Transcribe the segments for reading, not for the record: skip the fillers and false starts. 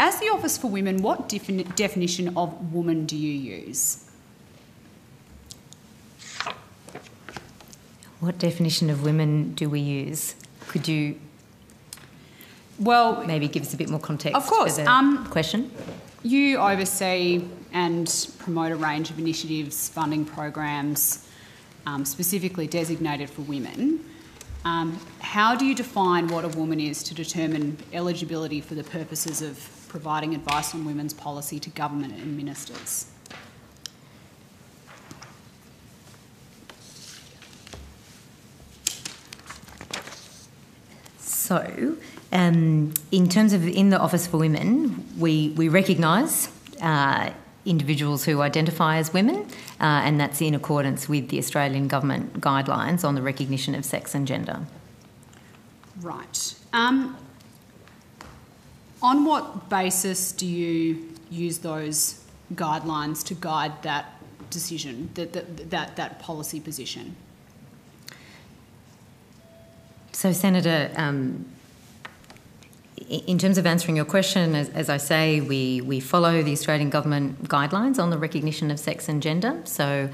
As the Office for Women, what definition of woman do you use? What definition of women do we use? Could you maybe give us a bit more context of course. for the question? You oversee and promote a range of initiatives, funding programs, specifically designated for women. How do you define what a woman is to determine eligibility for the purposes of providing advice on women's policy to government and ministers? So, in terms of in the Office for Women, we recognise individuals who identify as women, and that's in accordance with the Australian Government guidelines on the recognition of sex and gender. Right. On what basis do you use those guidelines to guide that decision, that policy position? So, Senator, in terms of answering your question, as I say, we follow the Australian Government guidelines on the recognition of sex and gender. So,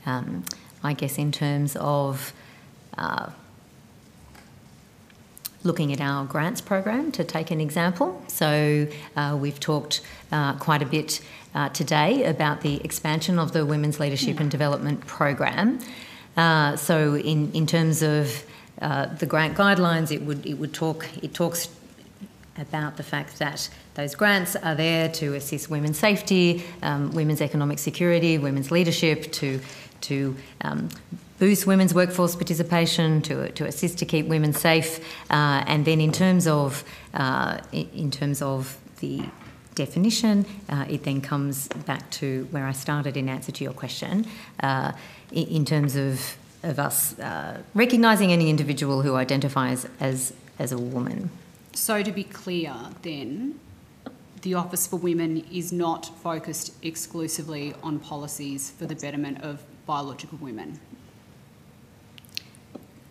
I guess in terms of looking at our grants program, to take an example. So, we've talked quite a bit today about the expansion of the Women's Leadership and Development program. So, in terms of the grant guidelines, it talks about the fact that those grants are there to assist women's safety, women's economic security, women's leadership, to boost women's workforce participation, to assist to keep women safe, and then in terms of the definition, it then comes back to where I started in answer to your question, in terms of us recognising any individual who identifies as a woman. So to be clear then, the Office for Women is not focused exclusively on policies for the betterment of biological women?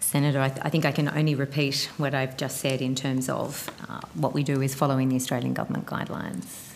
Senator, I think I can only repeat what I've just said in terms of what we do is following the Australian Government guidelines.